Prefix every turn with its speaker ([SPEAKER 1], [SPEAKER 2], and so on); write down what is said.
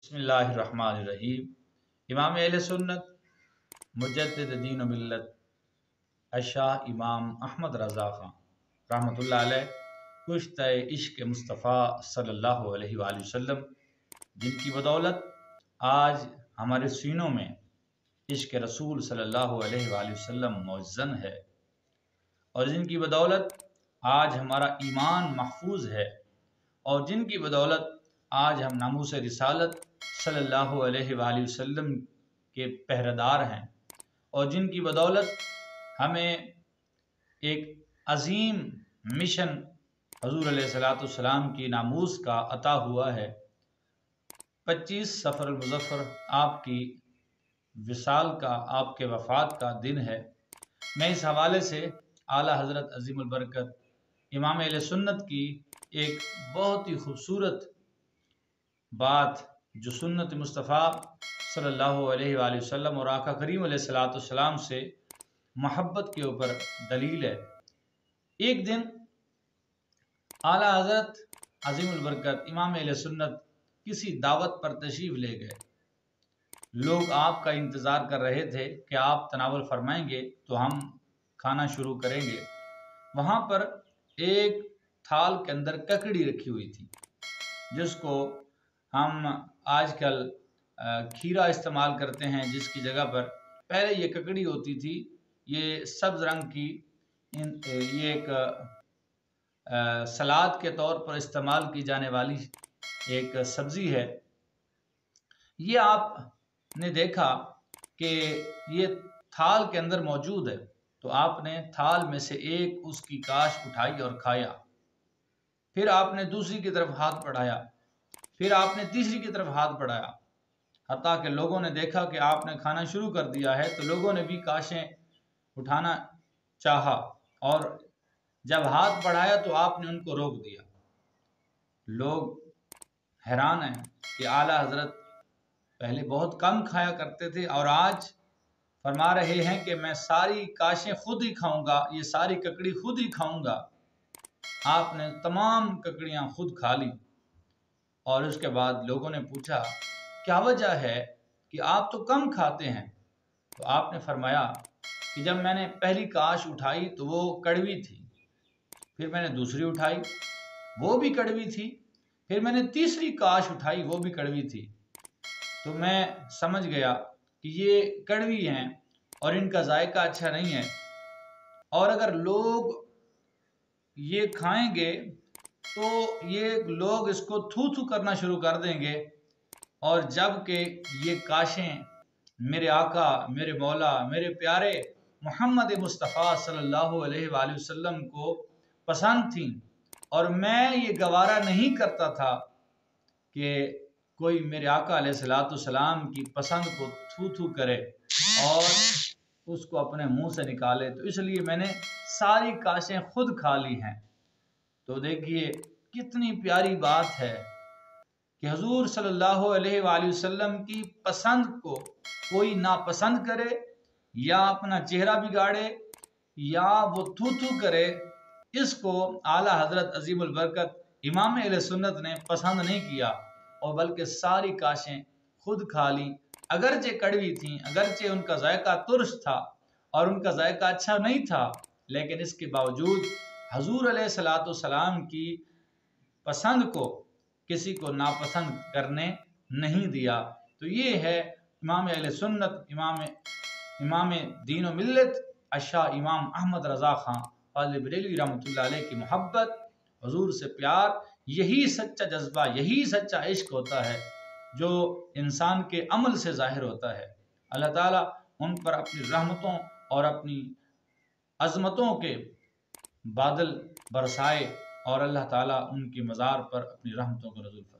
[SPEAKER 1] बिस्मिल्लाहिर्रहमानिर्रहीम। इमाम अहले सुन्नत मुजद्दिद दीन व मिल्लत अशाह इमाम अहमद रज़ा ख़ान रहमतुल्लाह अलैह कुश्ते इश्क़ मुस्तफ़ा सल्लल्लाहु अलैहि वसल्लम, जिनकी बदौलत आज हमारे सीनों में इश्क़ रसूल सल्लल्लाहु अलैहि वसल्लम मुअज़्ज़न है और जिनकी बदौलत आज हमारा ईमान महफूज है और जिनकी बदौलत आज हम नामूस रिसालत सल्लल्लाहु अलैहि वसल्लम के पहरेदार हैं और जिनकी बदौलत हमें एक अजीम मिशन हुज़ूर अलैहिस्सलाम की नामूस का अता हुआ है। 25 सफ़र मुज़फ़्फ़र आपकी विसाल का, आपके वफ़ात का दिन है। मैं इस हवाले से आला हज़रत अज़ीमुल बरकत इमाम अहले सुन्नत की एक बहुत ही खूबसूरत बात, जो सुन्नत मुस्तफ़ा सल्लल्लाहु अलैहि वसल्लम और आका करीम अलैहिस्सलाम से मोहब्बत के ऊपर दलील है। एक दिन आला हज़रत अज़ीमुल बरकत इमाम अहले सुन्नत किसी दावत पर तशरीफ़ ले गए। लोग आपका इंतज़ार कर रहे थे कि आप तनावल फरमाएंगे तो हम खाना शुरू करेंगे। वहाँ पर एक थाल के अंदर ककड़ी रखी हुई थी, जिसको हम आजकल खीरा इस्तेमाल करते हैं, जिसकी जगह पर पहले ये ककड़ी होती थी। ये सब्ज़ रंग की ये एक सलाद के तौर पर इस्तेमाल की जाने वाली एक सब्ज़ी है। ये आपने देखा कि ये थाल के अंदर मौजूद है, तो आपने थाल में से एक उसकी काश उठाई और खाया। फिर आपने दूसरी की तरफ हाथ बढ़ाया, फिर आपने तीसरी की तरफ हाथ बढ़ाया, हत्ता कि लोगों ने देखा कि आपने खाना शुरू कर दिया है, तो लोगों ने भी काशें उठाना चाहा और जब हाथ बढ़ाया तो आपने उनको रोक दिया। लोग हैरान हैं कि आला हज़रत पहले बहुत कम खाया करते थे और आज फरमा रहे हैं कि मैं सारी काशें खुद ही खाऊंगा, ये सारी ककड़ी खुद ही खाऊंगा। आपने तमाम ककड़ियाँ खुद खा ली और उसके बाद लोगों ने पूछा क्या वजह है कि आप तो कम खाते हैं। तो आपने फरमाया कि जब मैंने पहली काश उठाई तो वो कड़वी थी, फिर मैंने दूसरी उठाई वो भी कड़वी थी, फिर मैंने तीसरी काश उठाई वो भी कड़वी थी। तो मैं समझ गया कि ये कड़वी हैं और इनका जायका अच्छा नहीं है, और अगर लोग ये खाएंगे तो ये लोग इसको थू थू करना शुरू कर देंगे, और जबकि ये काशें मेरे आका, मेरे मौला, मेरे प्यारे मोहम्मद मुस्तफ़ा सल्लल्लाहु अलैहि वसल्लम को पसंद थीं और मैं ये गवारा नहीं करता था कि कोई मेरे आका अलैहिस्सलाम की पसंद को थू थू करे और उसको अपने मुंह से निकाले, तो इसलिए मैंने सारी काशें खुद खा ली हैं। तो देखिए कितनी प्यारी बात है कि हुजूर सल्लल्लाहु अलैहि वसल्लम की पसंद को कोई नापसंद करे या अपना चेहरा बिगाड़े या वो थू थू करे, इसको आला हज़रत अज़ीमुल बरकत इमाम अहले सुन्नत ने पसंद नहीं किया और बल्कि सारी काशें खुद खा ली। अगरचे कड़वी थीं, अगरचे उनका जायका तुर्श था और उनका जायका अच्छा नहीं था, लेकिन इसके बावजूद हुजूर अलैहिस्सलाम की पसंद को किसी को नापसंद करने नहीं दिया। तो ये है इमाम अहले सुन्नत, इमाम दीन व मिल्लत अशाह इमाम अहमद रज़ा ख़ान फ़ाज़िल बरेलवी रहमतुल्लाह अलैह की मोहब्बत, हुजूर से प्यार। यही सच्चा जज्बा, यही सच्चा इश्क होता है जो इंसान के अमल से ज़ाहिर होता है। अल्लाह ताला उन पर अपनी रहमतों और अपनी अज़मतों के बादल बरसाए और अल्लाह ताला उनकी मज़ार पर अपनी रहमतों को नज़ुल फरमाए।